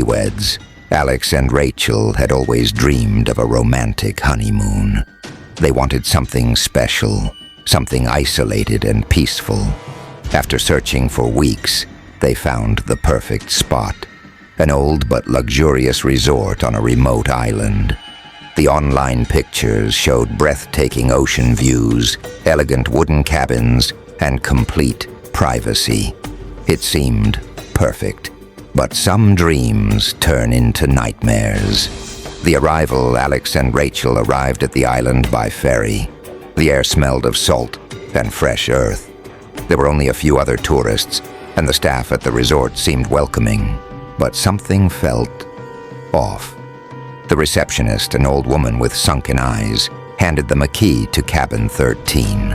newlyweds, Alex and Rachel had always dreamed of a romantic honeymoon. They wanted something special, something isolated and peaceful. After searching for weeks, they found the perfect spot, an old but luxurious resort on a remote island. The online pictures showed breathtaking ocean views, elegant wooden cabins, and complete privacy. It seemed perfect. But some dreams turn into nightmares. The arrival, Alex and Rachel arrived at the island by ferry. The air smelled of salt and fresh earth. There were only a few other tourists, and the staff at the resort seemed welcoming. But something felt off. The receptionist, an old woman with sunken eyes, handed them a key to cabin 13.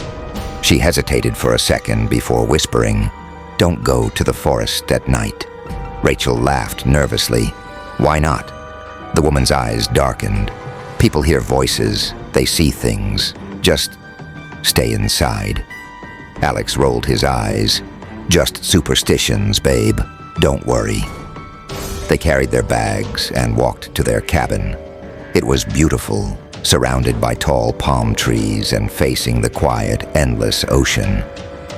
She hesitated for a second before whispering, "Don't go to the forest at night." Rachel laughed nervously. "Why not?" The woman's eyes darkened. "People hear voices. They see things. Just stay inside." Alex rolled his eyes. "Just superstitions, babe. Don't worry." They carried their bags and walked to their cabin. It was beautiful, surrounded by tall palm trees and facing the quiet, endless ocean.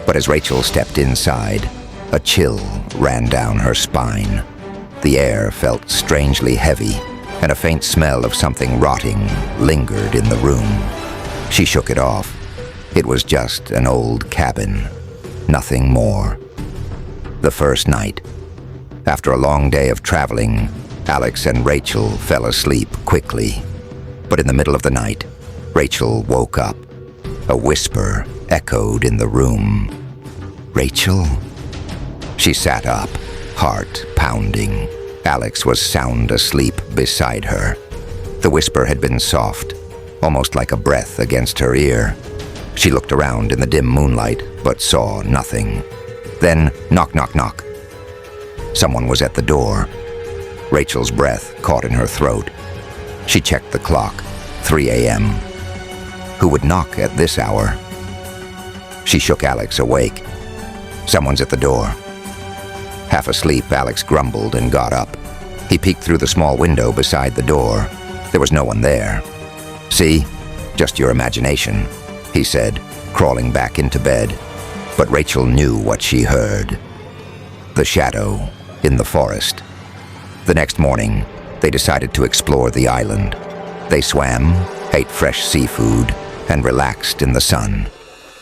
But as Rachel stepped inside, a chill ran down her spine. The air felt strangely heavy, and a faint smell of something rotting lingered in the room. She shook it off. It was just an old cabin, nothing more. The first night. After a long day of traveling, Alex and Rachel fell asleep quickly. But in the middle of the night, Rachel woke up. A whisper echoed in the room. "Rachel?" She sat up, heart pounding. Alex was sound asleep beside her. The whisper had been soft, almost like a breath against her ear. She looked around in the dim moonlight, but saw nothing. Then, knock, knock, knock. Someone was at the door. Rachel's breath caught in her throat. She checked the clock, 3 a.m. Who would knock at this hour? She shook Alex awake. "Someone's at the door." Half asleep, Alex grumbled and got up. He peeked through the small window beside the door. There was no one there. "See? Just your imagination," he said, crawling back into bed. But Rachel knew what she heard. The shadow in the forest. The next morning, they decided to explore the island. They swam, ate fresh seafood, and relaxed in the sun.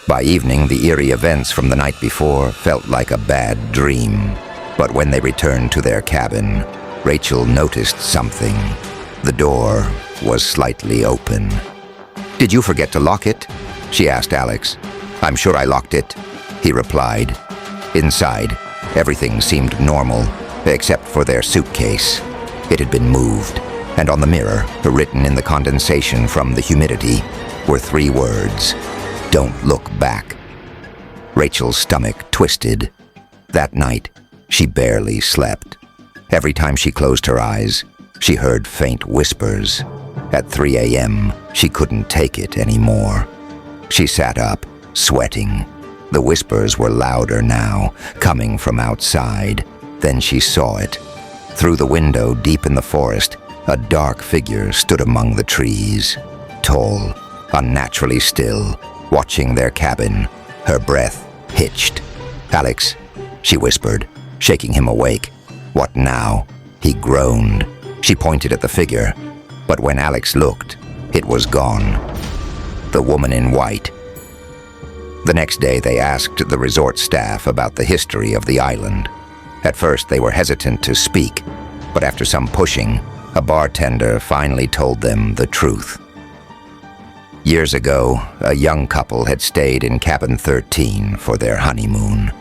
By evening, the eerie events from the night before felt like a bad dream. But when they returned to their cabin, Rachel noticed something. The door was slightly open. "Did you forget to lock it?" she asked Alex. "I'm sure I locked it," he replied. Inside, everything seemed normal, except for their suitcase. It had been moved, and on the mirror, written in the condensation from the humidity, were 3 words: "Don't look back." Rachel's stomach twisted. That night, she barely slept. Every time she closed her eyes, she heard faint whispers. At 3 a.m., she couldn't take it anymore. She sat up, sweating. The whispers were louder now, coming from outside. Then she saw it. Through the window, deep in the forest, a dark figure stood among the trees. Tall, unnaturally still, watching their cabin. Her breath hitched. "Alex," she whispered, shaking him awake. "What now?" He groaned. She pointed at the figure, but when Alex looked, it was gone. The woman in white. The next day, they asked the resort staff about the history of the island. At first, they were hesitant to speak, but after some pushing, a bartender finally told them the truth. Years ago, a young couple had stayed in cabin 13 for their honeymoon.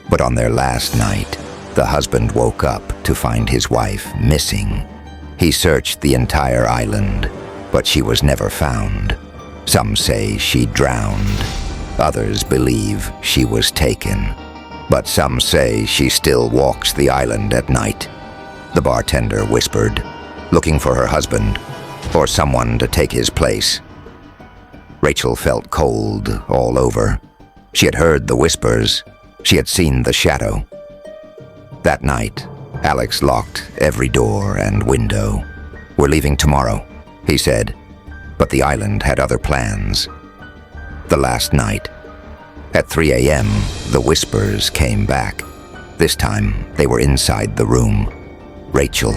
But on their last night, the husband woke up to find his wife missing. He searched the entire island, but she was never found. Some say she drowned. Others believe she was taken. But some say she still walks the island at night. The bartender whispered, looking for her husband, or someone to take his place. Rachel felt cold all over. She had heard the whispers. She had seen the shadow. That night, Alex locked every door and window. "We're leaving tomorrow," he said, but the island had other plans. The last night. At 3 a.m., the whispers came back. This time, they were inside the room. Rachel.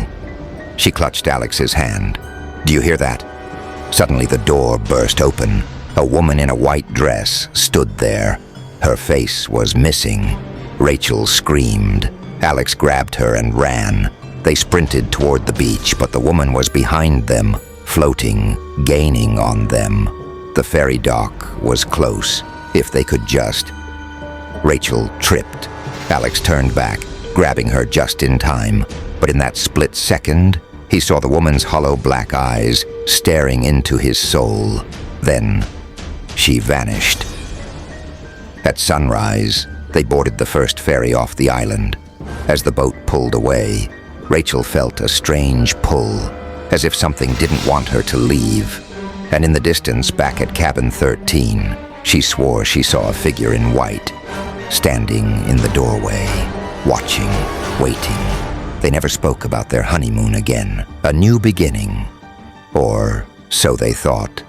She clutched Alex's hand. "Do you hear that?" Suddenly the door burst open. A woman in a white dress stood there. Her face was missing. Rachel screamed. Alex grabbed her and ran. They sprinted toward the beach, but the woman was behind them, floating, gaining on them. The ferry dock was close, if they could just. Rachel tripped. Alex turned back, grabbing her just in time. But in that split second, he saw the woman's hollow black eyes staring into his soul. Then, she vanished. At sunrise, they boarded the first ferry off the island. As the boat pulled away, Rachel felt a strange pull, as if something didn't want her to leave. And in the distance back at cabin 13, she swore she saw a figure in white, standing in the doorway, watching, waiting. They never spoke about their honeymoon again. A new beginning. Or so they thought.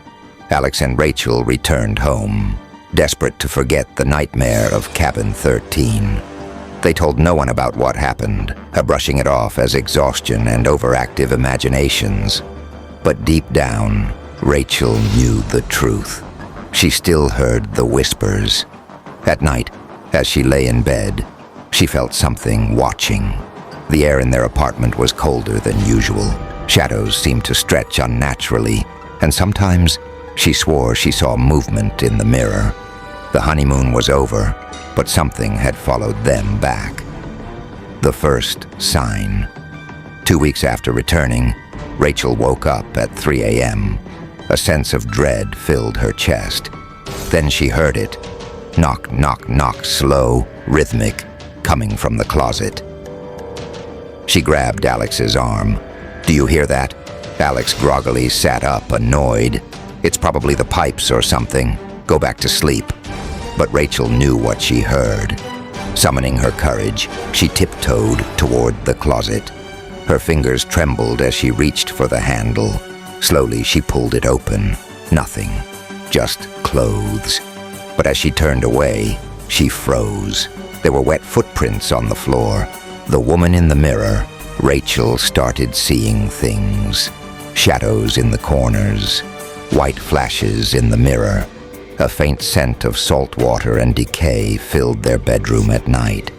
Alex and Rachel returned home, desperate to forget the nightmare of cabin 13. They told no one about what happened, brushing it off as exhaustion and overactive imaginations. But deep down, Rachel knew the truth. She still heard the whispers. At night, as she lay in bed, she felt something watching. The air in their apartment was colder than usual. Shadows seemed to stretch unnaturally, and sometimes she swore she saw movement in the mirror. The honeymoon was over, but something had followed them back. The first sign. 2 weeks after returning, Rachel woke up at 3 a.m. A sense of dread filled her chest. Then she heard it. Knock, knock, knock, slow, rhythmic, coming from the closet. She grabbed Alex's arm. "Do you hear that?" Alex groggily sat up, annoyed. "It's probably the pipes or something. Go back to sleep." But Rachel knew what she heard. Summoning her courage, she tiptoed toward the closet. Her fingers trembled as she reached for the handle. Slowly she pulled it open. Nothing. Just clothes. But as she turned away, she froze. There were wet footprints on the floor. The woman in the mirror. Rachel started seeing things. Shadows in the corners. White flashes in the mirror. A faint scent of salt water and decay filled their bedroom at night.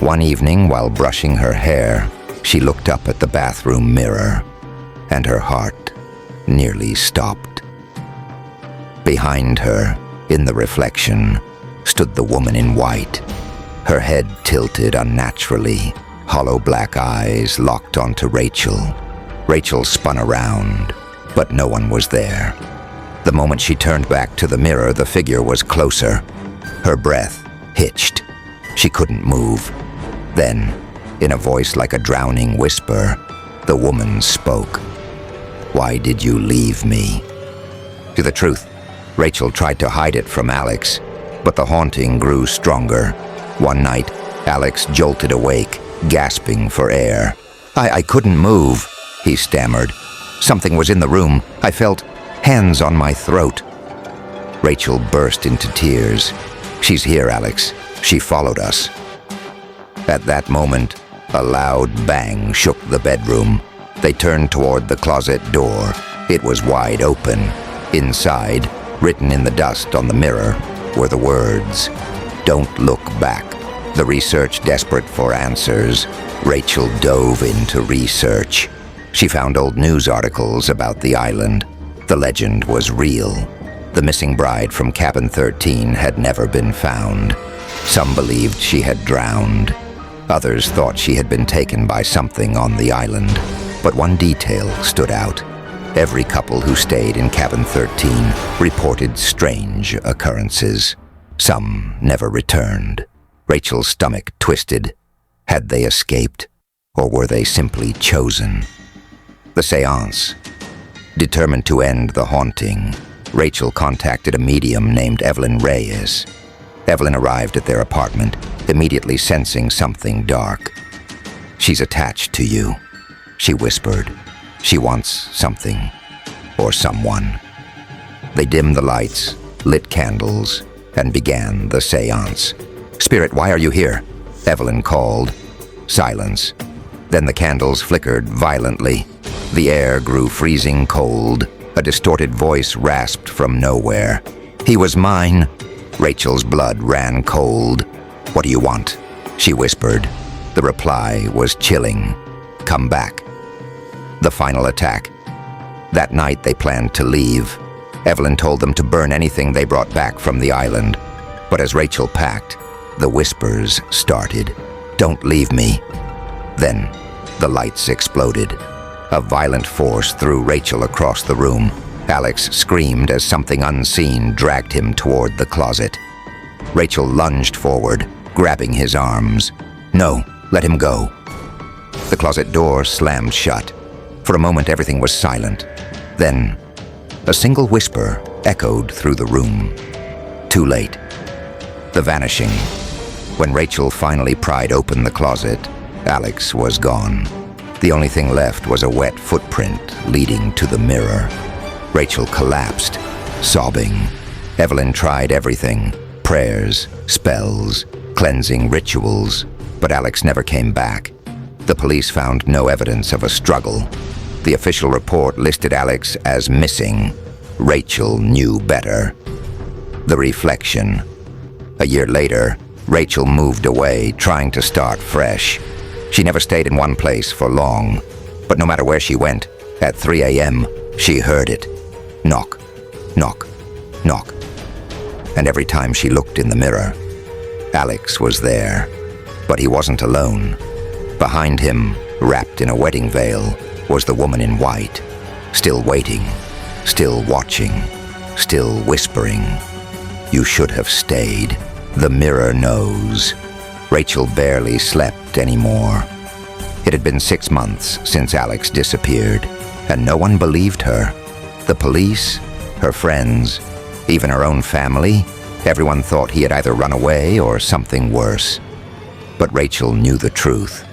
One evening, while brushing her hair, she looked up at the bathroom mirror, and her heart nearly stopped. Behind her, in the reflection, stood the woman in white. Her head tilted unnaturally, hollow black eyes locked onto Rachel. Rachel spun around, but no one was there. The moment she turned back to the mirror, the figure was closer. Her breath hitched. She couldn't move. Then, in a voice like a drowning whisper, the woman spoke. "Why did you leave me?" To the truth, Rachel tried to hide it from Alex, but the haunting grew stronger. One night, Alex jolted awake, gasping for air. I couldn't move," he stammered. "Something was in the room. I felt hands on my throat." Rachel burst into tears. "She's here, Alex. She followed us." At that moment, a loud bang shook the bedroom. They turned toward the closet door. It was wide open. Inside, written in the dust on the mirror, were the words, "Don't look back." The research desperate for answers, Rachel dove into research. She found old news articles about the island. The legend was real. The missing bride from cabin 13 had never been found. Some believed she had drowned. Others thought she had been taken by something on the island. But one detail stood out. Every couple who stayed in cabin 13 reported strange occurrences. Some never returned. Rachel's stomach twisted. Had they escaped, or were they simply chosen? The seance. Determined to end the haunting, Rachel contacted a medium named Evelyn Reyes. Evelyn arrived at their apartment, immediately sensing something dark. She's attached to you," she whispered. "She wants something, or someone." They dimmed the lights, lit candles, and began the seance. "Spirit, why are you here?" Evelyn called. Silence. Then the candles flickered violently. The air grew freezing cold. A distorted voice rasped from nowhere. "He was mine." Rachel's blood ran cold. "What do you want?" she whispered. The reply was chilling. "Come back." The final attack. That night they planned to leave. Evelyn told them to burn anything they brought back from the island. But as Rachel packed, the whispers started. "Don't leave me." Then the lights exploded. A violent force threw Rachel across the room. Alex screamed as something unseen dragged him toward the closet. Rachel lunged forward, grabbing his arms. "No, let him go." The closet door slammed shut. For a moment everything was silent. Then a single whisper echoed through the room. Too late. The vanishing. When Rachel finally pried open the closet, Alex was gone. The only thing left was a wet footprint leading to the mirror. Rachel collapsed, sobbing. Evelyn tried everything: prayers, spells, cleansing rituals, but Alex never came back. The police found no evidence of a struggle. The official report listed Alex as missing. Rachel knew better. The reflection. A year later, Rachel moved away, trying to start fresh. She never stayed in one place for long, but no matter where she went, at 3 a.m., she heard it. Knock, knock, knock. And every time she looked in the mirror, Alex was there. But he wasn't alone. Behind him, wrapped in a wedding veil, was the woman in white, still waiting, still watching, still whispering. "You should have stayed. The mirror knows." Rachel barely slept anymore. It had been 6 months since Alex disappeared, and no one believed her. The police, her friends, even her own family, everyone thought he had either run away or something worse. But Rachel knew the truth.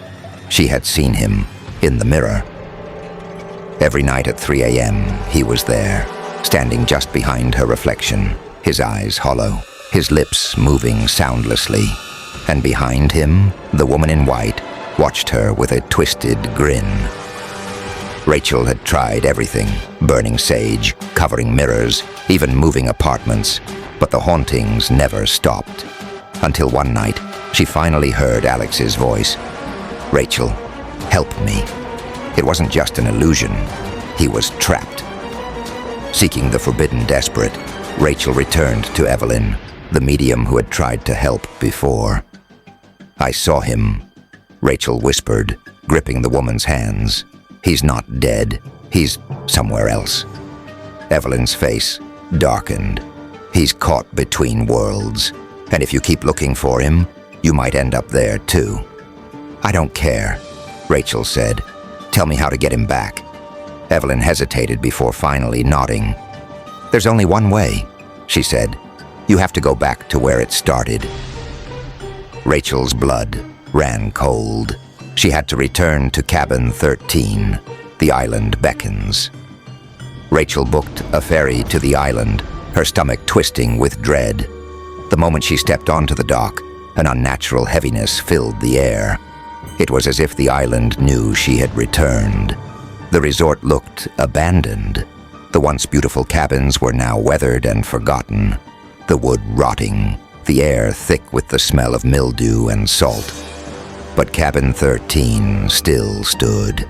She had seen him in the mirror. Every night at 3 a.m., he was there, standing just behind her reflection, his eyes hollow, his lips moving soundlessly. And behind him, the woman in white watched her with a twisted grin. Rachel had tried everything: burning sage, covering mirrors, even moving apartments, but the hauntings never stopped. Until one night, she finally heard Alex's voice. "Rachel, help me." It wasn't just an illusion. He was trapped. Seeking the forbidden desperate, Rachel returned to Evelyn, the medium who had tried to help before. "I saw him," Rachel whispered, gripping the woman's hands. "He's not dead. He's somewhere else." Evelyn's face darkened. "He's caught between worlds, and if you keep looking for him, you might end up there too." "I don't care," Rachel said. "Tell me how to get him back." Evelyn hesitated before finally nodding. "There's only one way," she said. "You have to go back to where it started." Rachel's blood ran cold. She had to return to cabin 13. The island beckons. Rachel booked a ferry to the island, her stomach twisting with dread. The moment she stepped onto the dock, an unnatural heaviness filled the air. It was as if the island knew she had returned. The resort looked abandoned. The once beautiful cabins were now weathered and forgotten, the wood rotting, the air thick with the smell of mildew and salt. But cabin 13 still stood,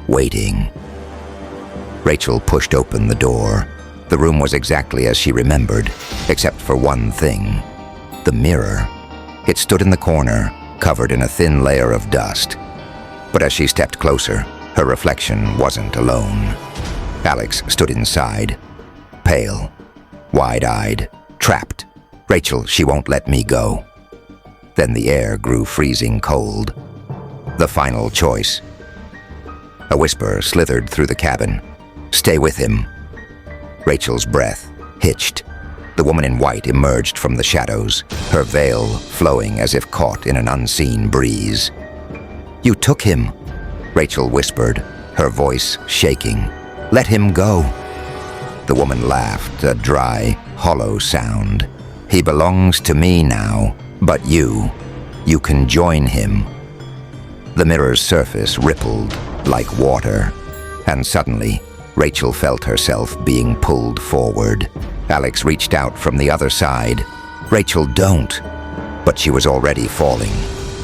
waiting. Rachel pushed open the door. The room was exactly as she remembered, except for one thing: the mirror. It stood in the corner, covered in a thin layer of dust. But as she stepped closer, her reflection wasn't alone. Alex stood inside, pale, wide-eyed, trapped. "Rachel, she won't let me go." Then the air grew freezing cold. The final choice. A whisper slithered through the cabin. "Stay with him." Rachel's breath hitched. The woman in white emerged from the shadows, her veil flowing as if caught in an unseen breeze. You took him," Rachel whispered, her voice shaking. "Let him go." The woman laughed, a dry, hollow sound. "He belongs to me now, but you can join him." The mirror's surface rippled like water, and suddenly, Rachel felt herself being pulled forward. Alex reached out from the other side. "Rachel, don't!" But she was already falling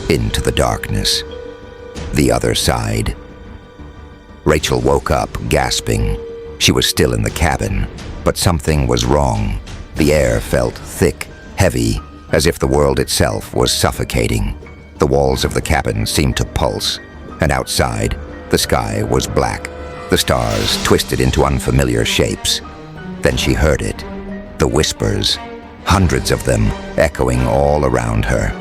into the darkness. The other side. Rachel woke up, gasping. She was still in the cabin, but something was wrong. The air felt thick, heavy, as if the world itself was suffocating. The walls of the cabin seemed to pulse, and outside, the sky was black. The stars twisted into unfamiliar shapes. Then she heard it. The whispers, hundreds of them, echoing all around her.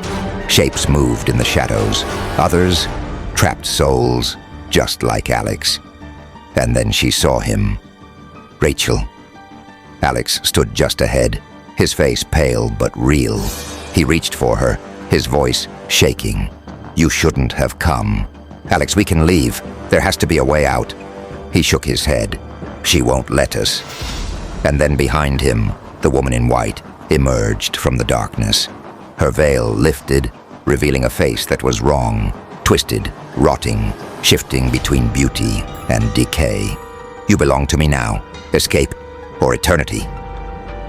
Shapes moved in the shadows. Others, trapped souls, just like Alex. And then she saw him. Rachel. Alex stood just ahead, his face pale but real. He reached for her, his voice shaking. "You shouldn't have come. Alex, we can leave. There has to be a way out." He shook his head. "She won't let us." And then behind him, the woman in white emerged from the darkness. Her veil lifted, revealing a face that was wrong, twisted, rotting, shifting between beauty and decay. "You belong to me now. Escape or eternity."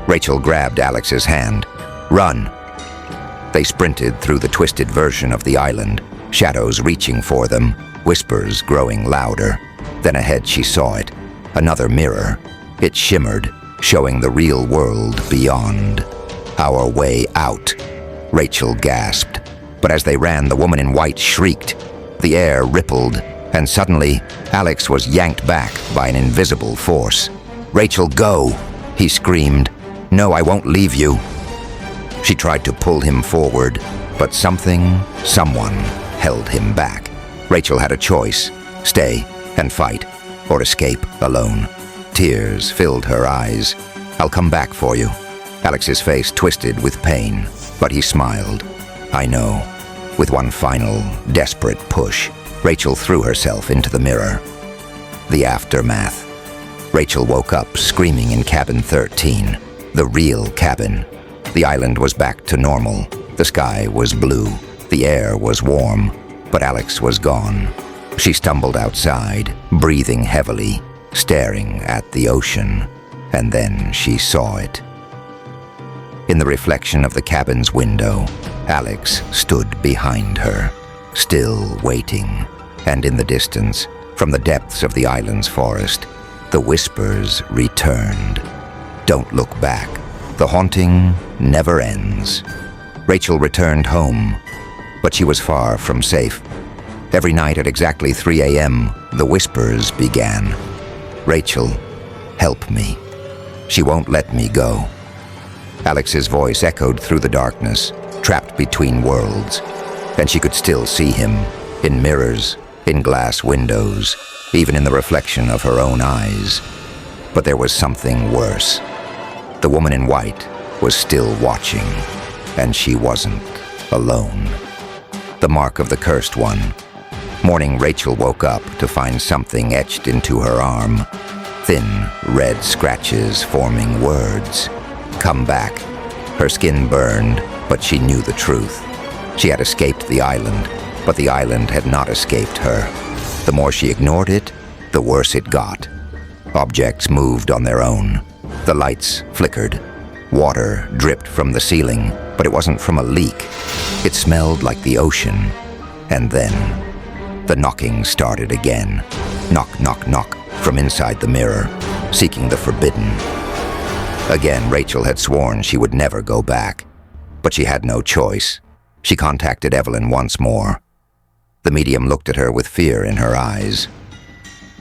Rachel grabbed Alex's hand. "Run." They sprinted through the twisted version of the island, shadows reaching for them, whispers growing louder. Then ahead she saw it, another mirror. It shimmered, showing the real world beyond. "Our way out," Rachel gasped. But as they ran, the woman in white shrieked. The air rippled, and suddenly, Alex was yanked back by an invisible force. "Rachel, go!" he screamed. "No, I won't leave you." She tried to pull him forward, but someone held him back. Rachel had a choice: stay and fight, or escape alone. Tears filled her eyes. "I'll come back for you." Alex's face twisted with pain, but he smiled. "I know." With one final, desperate push, Rachel threw herself into the mirror. The aftermath. Rachel woke up screaming in cabin 13, the real cabin. The island was back to normal. The sky was blue. The air was warm. But Alex was gone. She stumbled outside, breathing heavily, staring at the ocean. And then she saw it. In the reflection of the cabin's window, Alex stood behind her, still waiting. And in the distance, from the depths of the island's forest, the whispers returned. "Don't look back. The haunting never ends." Rachel returned home, but she was far from safe. Every night at exactly 3 a.m., the whispers began. "Rachel, help me. She won't let me go." Alex's voice echoed through the darkness, trapped between worlds, and she could still see him, in mirrors, in glass windows, even in the reflection of her own eyes. But there was something worse. The woman in white was still watching, and she wasn't alone. The mark of the cursed one. Morning, Rachel woke up to find something etched into her arm. Thin, red scratches forming words. "Come back." Her skin burned, but she knew the truth. She had escaped the island, but the island had not escaped her. The more she ignored it, the worse it got. Objects moved on their own. The lights flickered. Water dripped from the ceiling, but it wasn't from a leak. It smelled like the ocean. And then, the knocking started again. Knock, knock, knock, from inside the mirror, seeking the forbidden. Again, Rachel had sworn she would never go back. But she had no choice. She contacted Evelyn once more. The medium looked at her with fear in her eyes.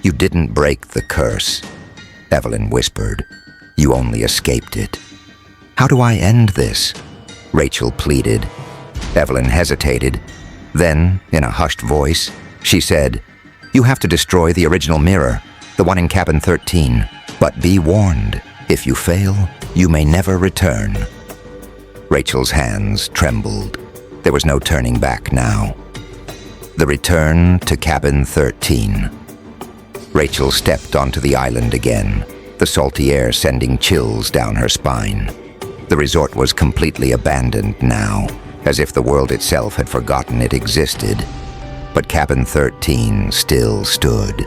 "You didn't break the curse," Evelyn whispered. "You only escaped it." "How do I end this?" Rachel pleaded. Evelyn hesitated. Then, in a hushed voice, she said, "You have to destroy the original mirror, the one in cabin 13. But be warned, if you fail, you may never return." Rachel's hands trembled. There was no turning back now. The return to cabin 13. Rachel stepped onto the island again, the salty air sending chills down her spine. The resort was completely abandoned now, as if the world itself had forgotten it existed. But cabin 13 still stood,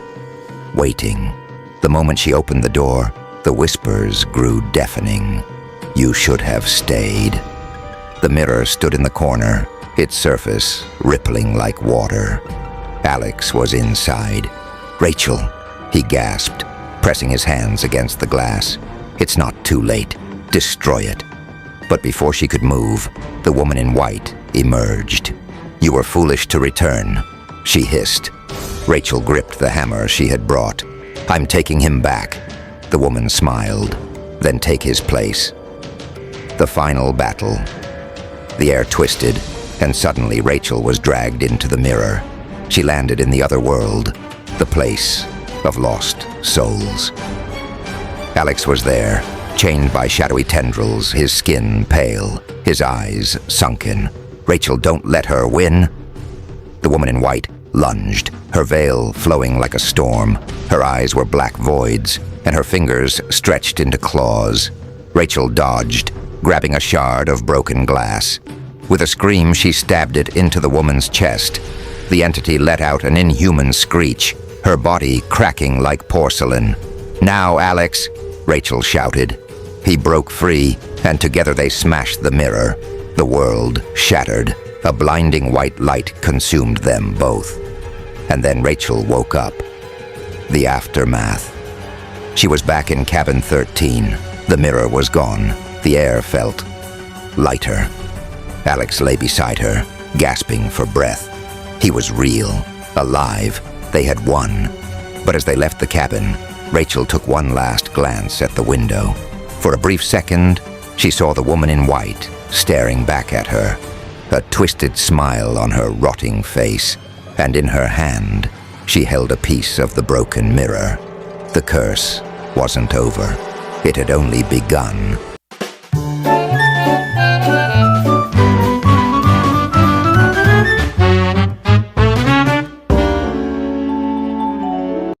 waiting. The moment she opened the door, the whispers grew deafening. You should have stayed. The mirror stood in the corner, its surface rippling like water. Alex was inside. "Rachel," he gasped, pressing his hands against the glass. "It's not too late. Destroy it." But before she could move, the woman in white emerged. "You were foolish to return," she hissed. Rachel gripped the hammer she had brought. "I'm taking him back." The woman smiled. "Then take his place." The final battle. The air twisted, and suddenly Rachel was dragged into the mirror. She landed in the other world, the place of lost souls. Alex was there, chained by shadowy tendrils, his skin pale, his eyes sunken. "Rachel, don't let her win." The woman in white lunged, her veil flowing like a storm. Her eyes were black voids, and her fingers stretched into claws. Rachel dodged, grabbing a shard of broken glass. With a scream, she stabbed it into the woman's chest. The entity let out an inhuman screech, her body cracking like porcelain. "Now, Alex," Rachel shouted. He broke free, and together they smashed the mirror. The world shattered. A blinding white light consumed them both. And then Rachel woke up. The aftermath. She was back in cabin 13. The mirror was gone. The air felt lighter. Alex lay beside her, gasping for breath. He was real, alive. They had won. But as they left the cabin, Rachel took one last glance at the window. For a brief second, she saw the woman in white staring back at her, a twisted smile on her rotting face, and in her hand, she held a piece of the broken mirror. The curse wasn't over. It had only begun.